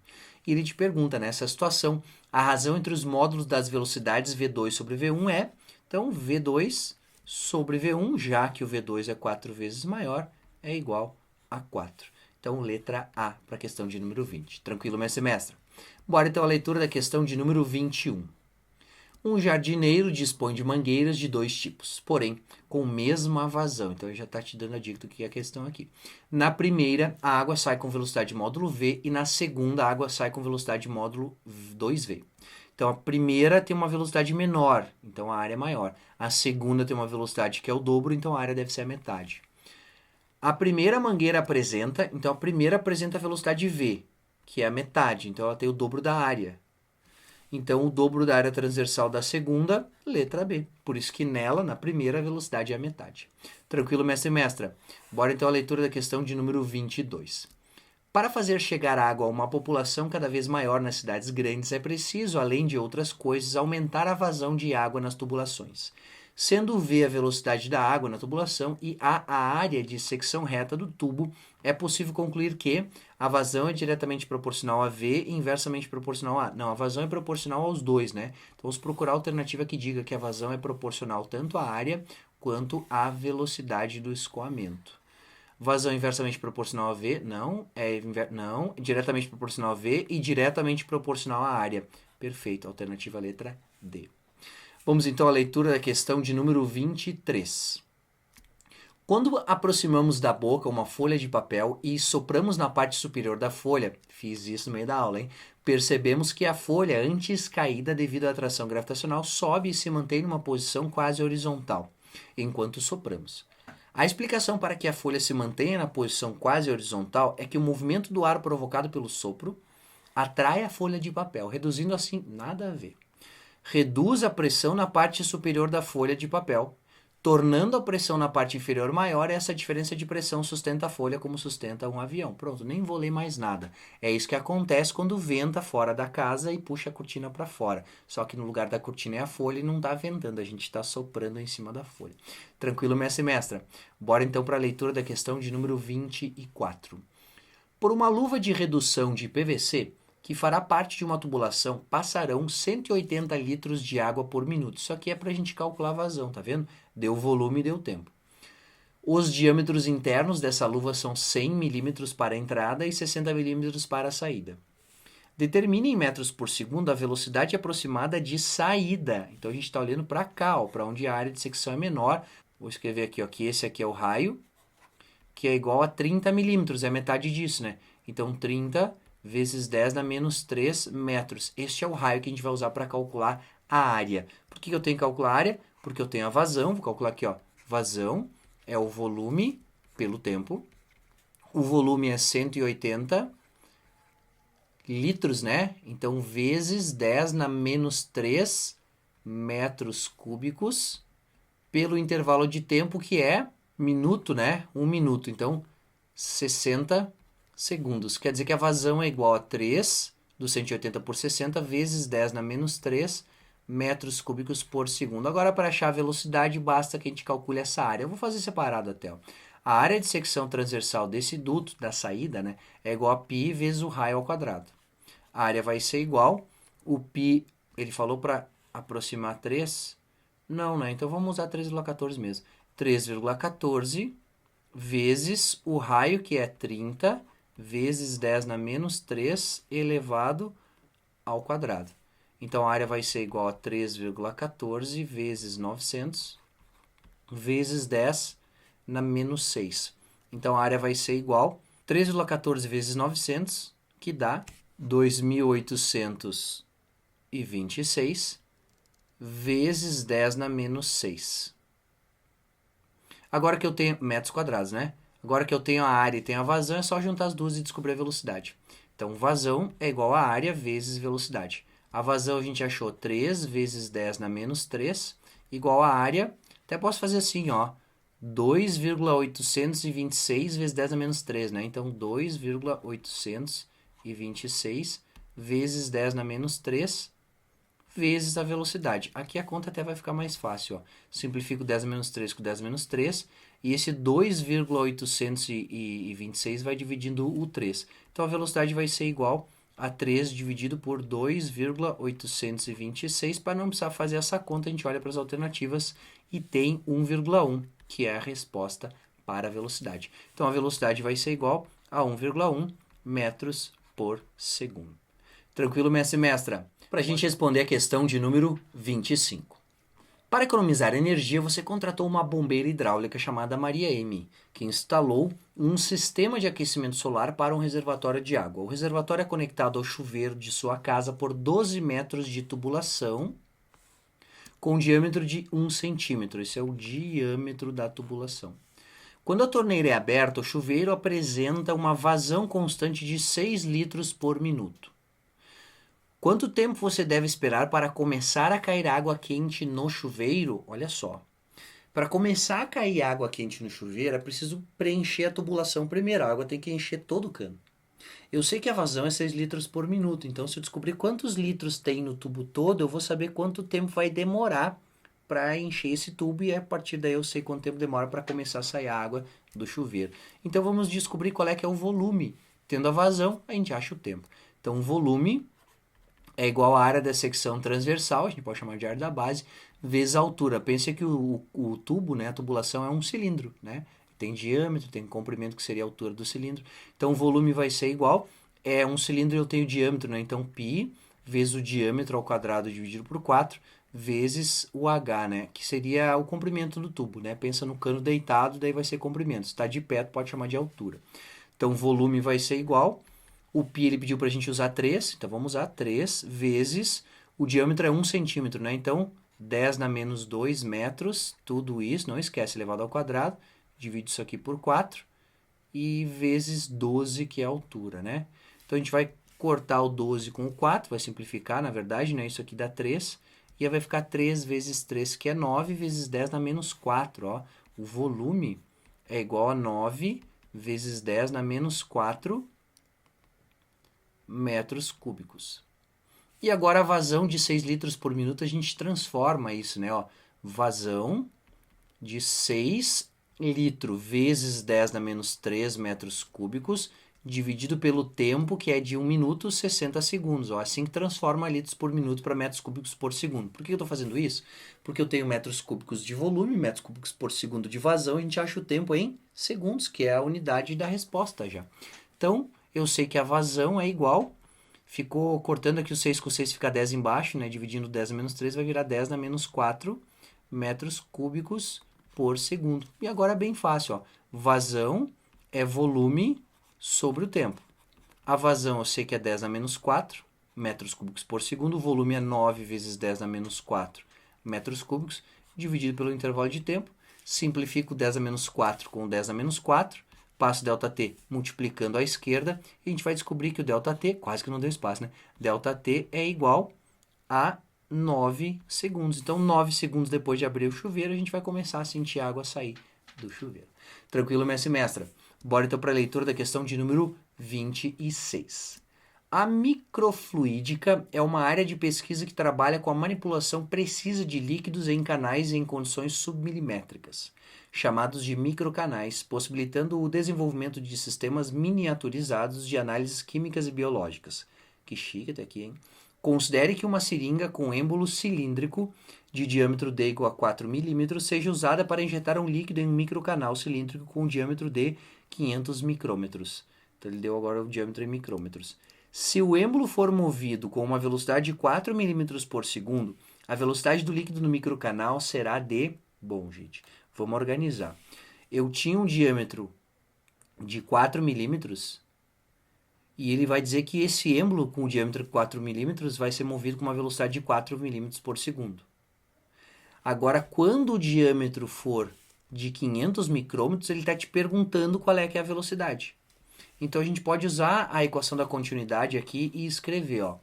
E ele te pergunta, nessa situação, a razão entre os módulos das velocidades V2 sobre V1 é, então, V2 sobre V1, já que o V2 é 4 vezes maior, é igual a 4. Então, letra A para a questão de número 20. Tranquilo, mestre e mestra? Bora então a leitura da questão de número 21. Um jardineiro dispõe de mangueiras de dois tipos, porém com mesma vazão. Então, ele já está te dando a dica do que é a questão aqui. Na primeira, a água sai com velocidade módulo V e na segunda, a água sai com velocidade módulo 2V. Então, a primeira tem uma velocidade menor, então a área é maior. A segunda tem uma velocidade que é o dobro, então a área deve ser a metade. A primeira mangueira apresenta, então a primeira apresenta a velocidade V, que é a metade, então ela tem o dobro da área. Então, o dobro da área transversal da segunda, letra B. Por isso que nela, na primeira, a velocidade é a metade. Tranquilo, mestre e mestra? Bora então a leitura da questão de número 22. Para fazer chegar água a uma população cada vez maior nas cidades grandes, é preciso, além de outras coisas, aumentar a vazão de água nas tubulações. Sendo V a velocidade da água na tubulação e a área de secção reta do tubo, é possível concluir que a vazão é diretamente proporcional a V e inversamente proporcional a... Não, a vazão é proporcional aos dois, né? Então, vamos procurar a alternativa que diga que a vazão é proporcional tanto à área quanto à velocidade do escoamento. Vazão inversamente proporcional a V, não, diretamente proporcional a V e diretamente proporcional à área. Perfeito, alternativa letra D. Vamos então à leitura da questão de número 23. Quando aproximamos da boca uma folha de papel e sopramos na parte superior da folha, fiz isso no meio da aula, hein? Percebemos que a folha, antes caída devido à atração gravitacional, sobe e se mantém numa posição quase horizontal, enquanto sopramos. A explicação para que a folha se mantenha na posição quase horizontal é que o movimento do ar provocado pelo sopro atrai a folha de papel, reduzindo assim, nada a ver. Reduz a pressão na parte superior da folha de papel, tornando a pressão na parte inferior maior, e essa diferença de pressão sustenta a folha como sustenta um avião. Pronto, nem vou ler mais nada. É isso que acontece quando venta fora da casa e puxa a cortina para fora. Só que no lugar da cortina é a folha e não está ventando, a gente está soprando em cima da folha. Tranquilo, mestre e mestra? Bora então para a leitura da questão de número 24. Por uma luva de redução de PVC, que fará parte de uma tubulação, passarão 180 litros de água por minuto. Isso aqui é para a gente calcular a vazão, tá vendo? Deu volume e deu tempo. Os diâmetros internos dessa luva são 100 milímetros para a entrada e 60 milímetros para a saída. Determine em metros por segundo a velocidade aproximada de saída. Então, a gente está olhando para cá, para onde a área de secção é menor. Vou escrever aqui, ó, que esse aqui é o raio. que é igual a 30 milímetros, é metade disso, né? Então, 30 vezes 10 na menos 3 metros. Este é o raio que a gente vai usar para calcular a área. Por que eu tenho que calcular a área? Porque eu tenho a vazão, vou calcular aqui, ó. Vazão é o volume pelo tempo. O volume é 180 litros, né? Então, vezes 10 na menos 3 metros cúbicos pelo intervalo de tempo que é minuto, né? 1 minuto. Então, 60 segundos. Quer dizer que a vazão é igual a 3 do 180 por 60 vezes 10 na menos 3 metros cúbicos por segundo. Agora, para achar a velocidade, basta que a gente calcule essa área. Eu vou fazer separado até. Ó. A área de secção transversal desse duto, da saída, né, é igual a π vezes o raio ao quadrado. A área vai ser igual, o π, ele falou para aproximar 3, não, né? Então vamos usar 3,14 mesmo. 3,14 vezes o raio, que é 30, vezes 10 na menos 3 elevado ao quadrado. Então a área vai ser igual a 3,14 vezes 900 vezes 10 na menos 6. Então a área vai ser igual a 3,14 vezes 900, que dá 2.826 vezes 10 na menos 6. Agora que eu tenho metros quadrados, né? Agora que eu tenho a área e tenho a vazão, é só juntar as duas e descobrir a velocidade. Então, vazão é igual a área vezes velocidade. A vazão a gente achou 3 vezes 10 na menos 3, igual a área. Até posso fazer assim, ó. 2,826 vezes 10 na menos 3, né? Então, 2,826 vezes 10 na menos 3 vezes a velocidade. Aqui a conta até vai ficar mais fácil. Ó. Simplifico 10 menos 3 com 10 menos 3. E esse 2,826 vai dividindo o 3. Então, a velocidade vai ser igual a 3 dividido por 2,826. Para não precisar fazer essa conta, a gente olha para as alternativas e tem 1,1, que é a resposta para a velocidade. Então, a velocidade vai ser igual a 1,1 metros por segundo. Tranquilo, mestre e mestra? Para a gente responder a questão de número 25. Para economizar energia, você contratou uma bombeira hidráulica chamada Maria M, que instalou um sistema de aquecimento solar para um reservatório de água. O reservatório é conectado ao chuveiro de sua casa por 12 metros de tubulação, com diâmetro de 1 centímetro. Esse é o diâmetro da tubulação. Quando a torneira é aberta, o chuveiro apresenta uma vazão constante de 6 litros por minuto. Quanto tempo você deve esperar para começar a cair água quente no chuveiro? Olha só. Para começar a cair água quente no chuveiro, é preciso preencher a tubulação primeiro. A água tem que encher todo o cano. Eu sei que a vazão é 6 litros por minuto, então se eu descobrir quantos litros tem no tubo todo, eu vou saber quanto tempo vai demorar para encher esse tubo e a partir daí eu sei quanto tempo demora para começar a sair a água do chuveiro. Então vamos descobrir qual é que é o volume. Tendo a vazão, a gente acha o tempo. Então o volume é igual à área da secção transversal, a gente pode chamar de área da base, vezes a altura. Pense que o tubo, né, a tubulação é um cilindro, né? Tem diâmetro, tem comprimento que seria a altura do cilindro. Então o volume vai ser igual, é um cilindro eu tenho diâmetro, né? Então π vezes o diâmetro ao quadrado dividido por 4 vezes o h, né? Que seria o comprimento do tubo, né? Pensa no cano deitado, daí vai ser comprimento. Se está de pé, pode chamar de altura. Então o volume vai ser igual. O π ele pediu para a gente usar 3, então vamos usar 3 vezes, o diâmetro é 1 centímetro, né? Então, 10 na menos 2 metros, tudo isso, não esquece, elevado ao quadrado, divide isso aqui por 4, e vezes 12, que é a altura, né? Então, a gente vai cortar o 12 com o 4, vai simplificar, na verdade, né? Isso aqui dá 3, e aí vai ficar 3 vezes 3, que é 9, vezes 10 na menos 4, ó. O volume é igual a 9 vezes 10 na menos 4 metros cúbicos. E agora a vazão de 6 litros por minuto, a gente transforma isso, né? Ó, vazão de 6 litros vezes 10 na menos 3 metros cúbicos, dividido pelo tempo, que é de 1 minuto, 60 segundos. Ó, assim que transforma litros por minuto para metros cúbicos por segundo. Por que eu estou fazendo isso? Porque eu tenho metros cúbicos de volume, metros cúbicos por segundo de vazão, e a gente acha o tempo em segundos, que é a unidade da resposta já. Então, eu sei que a vazão é igual, ficou cortando aqui o 6 com 6, fica 10 embaixo, né? Dividindo 10 na menos 3, vai virar 10 na menos 4 metros cúbicos por segundo. E agora é bem fácil, ó. Vazão é volume sobre o tempo. A vazão eu sei que é 10 a menos 4 metros cúbicos por segundo. O volume é 9 vezes 10 a menos 4 metros cúbicos, dividido pelo intervalo de tempo. Simplifico 10 a menos 4 com 10 a menos 4. Passo ΔT multiplicando à esquerda. E a gente vai descobrir que o ΔT, quase que não deu espaço, né? ΔT é igual a 9 segundos. Então, 9 segundos depois de abrir o chuveiro, a gente vai começar a sentir a água sair do chuveiro. Tranquilo, mestre e mestra? Bora então para a leitura da questão de número 26. A microfluídica é uma área de pesquisa que trabalha com a manipulação precisa de líquidos em canais em condições submilimétricas, chamados de microcanais, possibilitando o desenvolvimento de sistemas miniaturizados de análises químicas e biológicas. Que chique até aqui, hein? Considere que uma seringa com êmbolo cilíndrico de diâmetro D igual a 4 mm seja usada para injetar um líquido em um microcanal cilíndrico com diâmetro de 500 micrômetros. Então ele deu agora o diâmetro em micrômetros. Se o êmbolo for movido com uma velocidade de 4 mm por segundo, a velocidade do líquido no microcanal será de... Bom, gente, vamos organizar. Eu tinha um diâmetro de 4 milímetros e ele vai dizer que esse êmbolo com o diâmetro de 4 milímetros vai ser movido com uma velocidade de 4 milímetros por segundo. Agora, quando o diâmetro for de 500 micrômetros, ele está te perguntando qual é que é a velocidade. Então, a gente pode usar a equação da continuidade aqui e escrever, ó,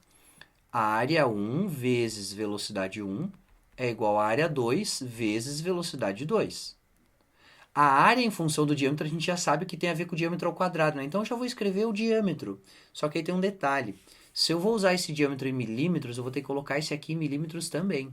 a área 1 vezes velocidade 1 é igual a área 2 vezes velocidade 2. A área em função do diâmetro a gente já sabe que tem a ver com o diâmetro ao quadrado, né? Então eu já vou escrever o diâmetro. Só que aí tem um detalhe. Se eu vou usar esse diâmetro em milímetros, eu vou ter que colocar esse aqui em milímetros também.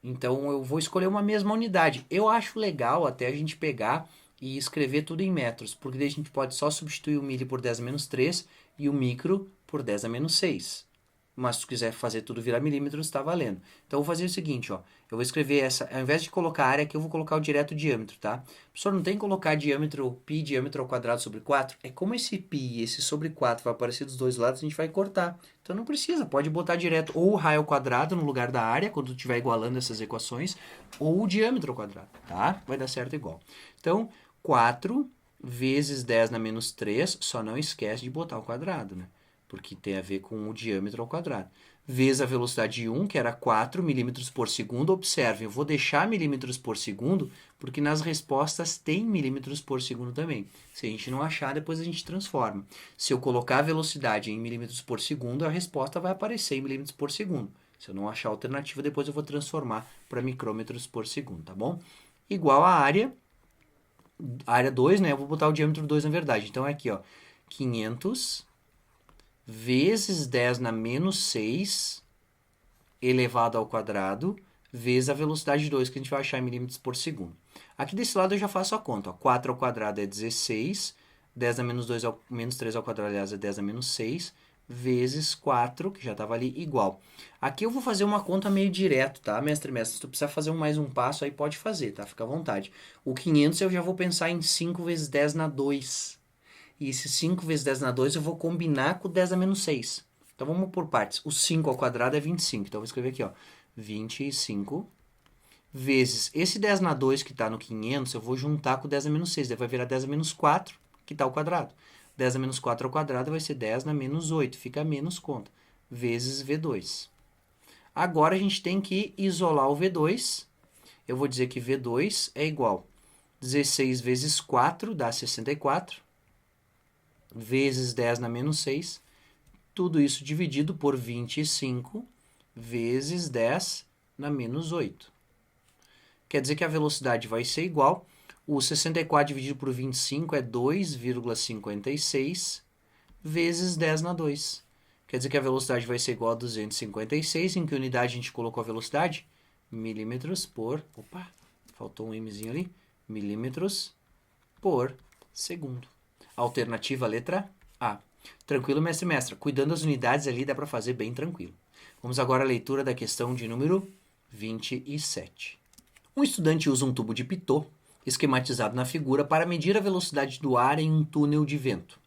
Então eu vou escolher uma mesma unidade. Eu acho legal até a gente pegar e escrever tudo em metros, porque daí a gente pode só substituir o milho por 10 a menos 3 e o micro por 10 a menos 6. Mas se tu quiser fazer tudo virar milímetros, está valendo. Então, eu vou fazer o seguinte, ó. Eu vou escrever essa... Ao invés de colocar a área aqui, eu vou colocar o direto diâmetro, tá? Professor, não tem que colocar diâmetro, π, diâmetro ao quadrado sobre 4? É como esse π e esse sobre 4 vai aparecer dos dois lados, a gente vai cortar. Então, não precisa. Pode botar direto ou o raio ao quadrado no lugar da área, quando tu estiver igualando essas equações, ou o diâmetro ao quadrado, tá? Vai dar certo igual. Então, 4 vezes 10 na menos 3, só não esquece de botar o quadrado, né? Porque tem a ver com o diâmetro ao quadrado. Vezes a velocidade 1, que era 4 milímetros por segundo. Observem, eu vou deixar milímetros por segundo, porque nas respostas tem milímetros por segundo também. Se a gente não achar, depois a gente transforma. Se eu colocar a velocidade em milímetros por segundo, a resposta vai aparecer em milímetros por segundo. Se eu não achar a alternativa, depois eu vou transformar para micrômetros por segundo, tá bom? Igual a área 2, né? Eu vou botar o diâmetro 2 na verdade. Então é aqui, ó, 500 vezes 10 na menos 6 elevado ao quadrado vezes a velocidade 2, que a gente vai achar em milímetros por segundo. Aqui desse lado eu já faço a conta. Ó. 4 ao quadrado é 16, 10 a menos 2 ao menos 3 ao quadrado, aliás, é 10 a menos 6, vezes 4, que já estava ali, igual. Aqui eu vou fazer uma conta meio direto, tá, mestre e mestre? Se tu precisar fazer mais um passo, aí pode fazer, tá? Fica à vontade. O 500 eu já vou pensar em 5 vezes 10 na 2. E esse 5 vezes 10 na 2 eu vou combinar com o 10 a menos 6. Então vamos por partes. O 5 ao quadrado é 25. Então eu vou escrever aqui, ó, 25 vezes esse 10 na 2 que está no 500, eu vou juntar com o 10 a menos 6. Daí vai virar 10 a menos 4, que está ao quadrado. 10 a menos 4 ao quadrado vai ser 10 na menos 8. Fica menos conta. Vezes V2. Agora a gente tem que isolar o V2. Eu vou dizer que V2 é igual a 16 vezes 4 dá 64. Vezes 10 na menos 6, tudo isso dividido por 25 vezes 10 na menos 8. Quer dizer que a velocidade vai ser igual, o 64 dividido por 25 é 2,56 vezes 10 na 2. Quer dizer que a velocidade vai ser igual a 256, em que unidade a gente colocou a velocidade? Milímetros por... Opa, faltou um mzinho ali. Milímetros por segundo. Alternativa letra A. Tranquilo, mestre e mestra. Cuidando das unidades ali, dá para fazer bem tranquilo. Vamos agora à leitura da questão de número 27. Um estudante usa um tubo de Pitot, esquematizado na figura, para medir a velocidade do ar em um túnel de vento.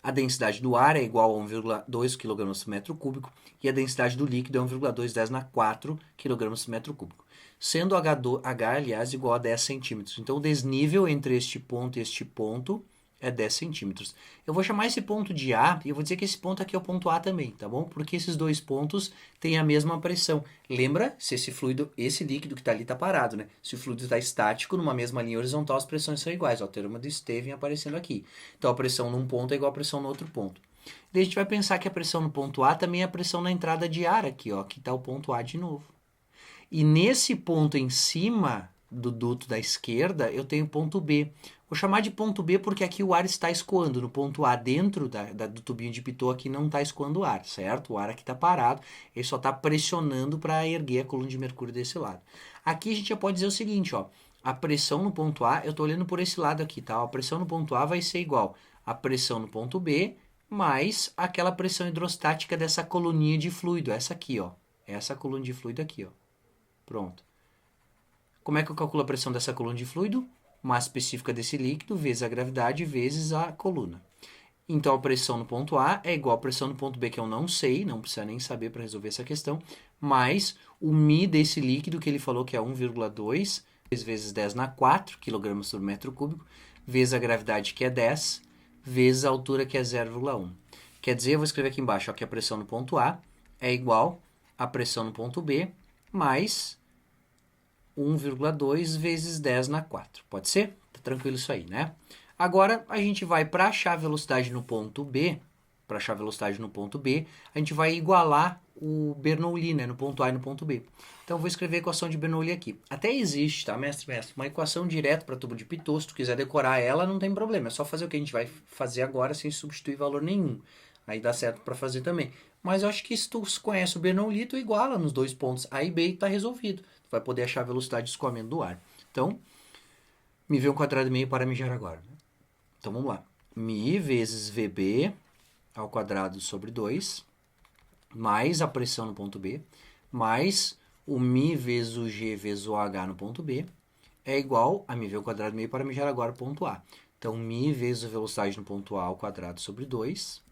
A densidade do ar é igual a 1,2 kg por metro cúbico e a densidade do líquido é 1,210 na 4 kg por metro cúbico, sendo H, aliás, igual a 10 centímetros. Então, o desnível entre este ponto e este ponto é 10 centímetros. Eu vou chamar esse ponto de A e eu vou dizer que esse ponto aqui é o ponto A também, tá bom? Porque esses dois pontos têm a mesma pressão. Lembra se esse fluido, esse líquido que está ali está parado, né? Se o fluido está estático, numa mesma linha horizontal, as pressões são iguais. Ó, o teorema do Stevens aparecendo aqui. Então a pressão num ponto é igual a pressão no outro ponto. Daí a gente vai pensar que a pressão no ponto A também é a pressão na entrada de ar aqui, ó. Aqui está o ponto A de novo. E nesse ponto em cima do duto da esquerda, eu tenho ponto B. Vou chamar de ponto B porque aqui o ar está escoando. No ponto A, dentro do tubinho de pitot, aqui não está escoando o ar, certo? O ar aqui está parado, ele só está pressionando para erguer a coluna de mercúrio desse lado. Aqui a gente já pode dizer o seguinte, ó. A pressão no ponto A, eu estou olhando por esse lado aqui, tá? A pressão no ponto A vai ser igual à pressão no ponto B mais aquela pressão hidrostática dessa coluninha de fluido, essa aqui, ó. Essa coluna de fluido aqui, ó. Pronto. Como é que eu calculo a pressão dessa coluna de fluido? Massa específica desse líquido vezes a gravidade vezes a coluna. Então, a pressão no ponto A é igual à pressão no ponto B, que eu não sei, não precisa nem saber para resolver essa questão, mais o μ desse líquido, que ele falou que é 1,2 vezes 10 na 4 kg por metro cúbico, vezes a gravidade, que é 10, vezes a altura, que é 0,1. Quer dizer, eu vou escrever aqui embaixo ó, que a pressão no ponto A é igual à pressão no ponto B, mais 1,2 vezes 10 na 4. Pode ser? Tá tranquilo isso aí, né? Agora, a gente vai para achar a velocidade no ponto B. Para achar a velocidade no ponto B, a gente vai igualar o Bernoulli, né? No ponto A e no ponto B. Então, eu vou escrever a equação de Bernoulli aqui. Até existe, tá, mestre? Uma equação direta para tubo de pitot. Se tu quiser decorar ela, não tem problema. É só fazer o que a gente vai fazer agora sem substituir valor nenhum. Aí dá certo para fazer também. Mas eu acho que se tu conhece o Bernoulli, tu iguala nos dois pontos A e B e tá resolvido. Tu vai poder achar a velocidade de escoamento do ar. Então, mi v ao quadrado meio para mijar agora. Então, vamos lá. Mi vezes VB ao quadrado sobre 2, mais a pressão no ponto B, mais o mi vezes o G vezes o H no ponto B, é igual a mi v ao quadrado meio para mijar agora ponto A. Então, mi vezes a velocidade no ponto A ao quadrado sobre 2,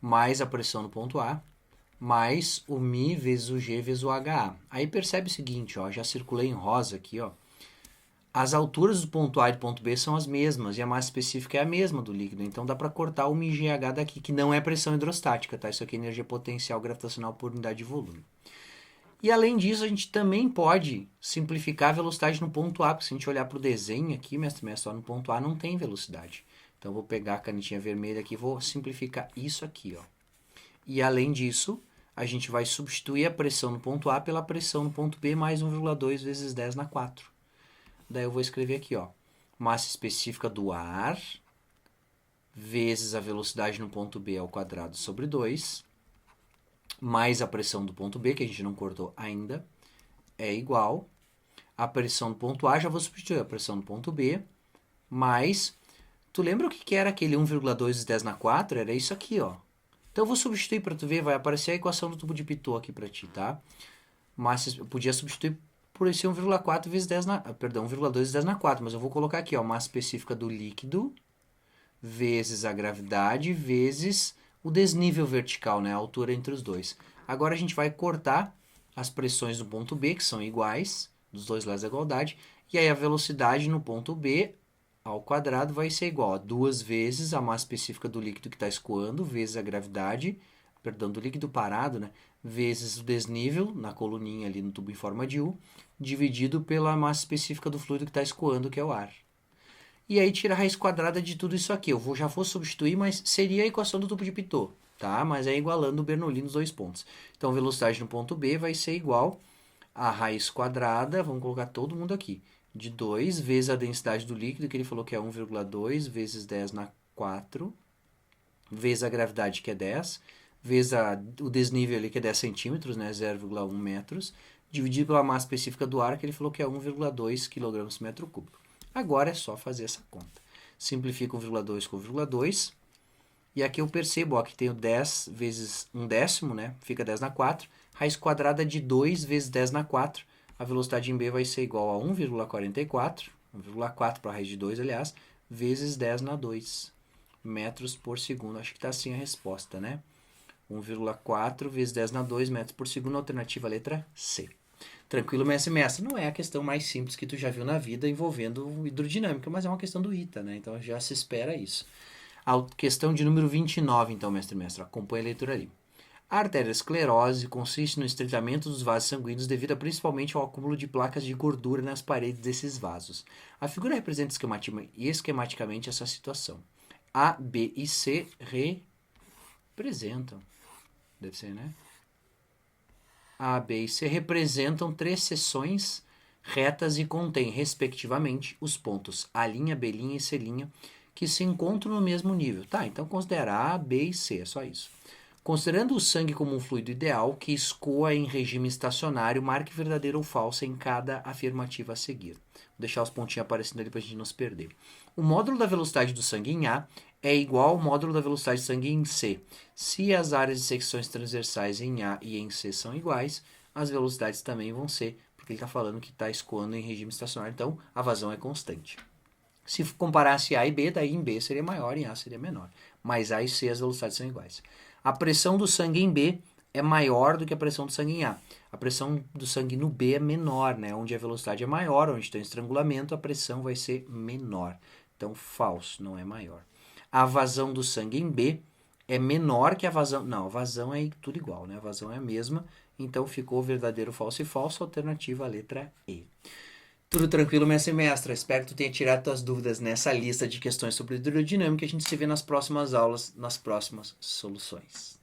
mais a pressão no ponto A, mais o mi vezes o G vezes o HA. Aí percebe o seguinte, ó, já circulei em rosa aqui, ó. As alturas do ponto A e do ponto B são as mesmas, e a massa específica é a mesma do líquido. Então, dá para cortar o μgh daqui, que não é pressão hidrostática, tá? Isso aqui é energia potencial gravitacional por unidade de volume. E, além disso, a gente também pode simplificar a velocidade no ponto A, porque se a gente olhar para o desenho aqui, mestre, ó, no ponto A não tem velocidade. Então, eu vou pegar a canetinha vermelha aqui e vou simplificar isso aqui, ó. E, além disso, a gente vai substituir a pressão no ponto A pela pressão no ponto B mais 1,2 vezes 10 na 4. Daí eu vou escrever aqui, ó, massa específica do ar vezes a velocidade no ponto B ao quadrado sobre 2, mais a pressão do ponto B, que a gente não cortou ainda, é igual a pressão do ponto A, já vou substituir a pressão do ponto B, mais, tu lembra o que era aquele 1,2 vezes 10 na 4? Era isso aqui, ó. Então eu vou substituir para tu ver, vai aparecer a equação do tubo de Pitot aqui para ti, tá? Mas eu podia substituir por esse 1,4 vezes 10 na... Perdão, 1,2 vezes 10 na 4, mas eu vou colocar aqui, ó, massa específica do líquido vezes a gravidade vezes o desnível vertical, né, a altura entre os dois. Agora a gente vai cortar as pressões do ponto B, que são iguais, dos dois lados da igualdade, e aí a velocidade no ponto B ao quadrado vai ser igual a 2 vezes a massa específica do líquido que está escoando, vezes a gravidade, perdão, do líquido parado, né, vezes o desnível, na coluninha ali no tubo em forma de U, dividido pela massa específica do fluido que está escoando, que é o ar. E aí tira a raiz quadrada de tudo isso aqui. Eu já vou substituir, mas seria a equação do tubo de Pitot, tá? Mas é igualando o Bernoulli nos dois pontos. Então, velocidade no ponto B vai ser igual a raiz quadrada, vamos colocar todo mundo aqui, de 2 vezes a densidade do líquido, que ele falou que é 1,2 vezes 10 na 4, vezes a gravidade, que é 10, vezes o desnível ali, que é 10 centímetros, né, 0,1 metros, dividido pela massa específica do ar, que ele falou que é 1,2 kg por metro cúbico. Agora é só fazer essa conta. Simplifica 1,2 com 1,2. E aqui eu percebo ó, que tenho 10 vezes 1 décimo, né? Fica 10 na 4. Raiz quadrada de 2 vezes 10 na 4. A velocidade em B vai ser igual a 1,44, 1,4 para a raiz de 2, aliás, vezes 10 na 2 metros por segundo. Acho que está assim a resposta, né? 1,4 vezes 10 na 2 metros por segundo, alternativa letra C. Tranquilo, mestre? Não é a questão mais simples que tu já viu na vida envolvendo hidrodinâmica, mas é uma questão do ITA, né? Então já se espera isso. A questão de número 29, então, mestre. Acompanha a leitura ali. A arteriosclerose consiste no estreitamento dos vasos sanguíneos devido principalmente ao acúmulo de placas de gordura nas paredes desses vasos. A figura representa esquematicamente essa situação. A, B e C representam. Deve ser, né? A, B e C representam 3 seções retas e contêm, respectivamente, os pontos A', B' e C', que se encontram no mesmo nível. Tá, então considera A, B e C, é só isso. Considerando o sangue como um fluido ideal que escoa em regime estacionário, marque verdadeiro ou falso em cada afirmativa a seguir. Vou deixar os pontinhos aparecendo ali para a gente não se perder. O módulo da velocidade do sangue em A é igual ao módulo da velocidade do sangue em C. Se as áreas de secções transversais em A e em C são iguais, as velocidades também vão ser, porque ele está falando que está escoando em regime estacionário, então a vazão é constante. Se comparasse A e B, daí em B seria maior e em A seria menor. Mas A e C as velocidades são iguais. A pressão do sangue em B é maior do que a pressão do sangue em A. A pressão do sangue no B é menor, né? Onde a velocidade é maior, onde tem estrangulamento, a pressão vai ser menor. Então, falso, não é maior. A vazão do sangue em B é menor que a vazão... Não, a vazão é tudo igual, né? A vazão é a mesma. Então, ficou verdadeiro, falso e falso. Alternativa, a letra E. Tudo tranquilo, mestre? Espero que tu tenha tirado tuas dúvidas nessa lista de questões sobre hidrodinâmica. A gente se vê nas próximas aulas, nas próximas soluções.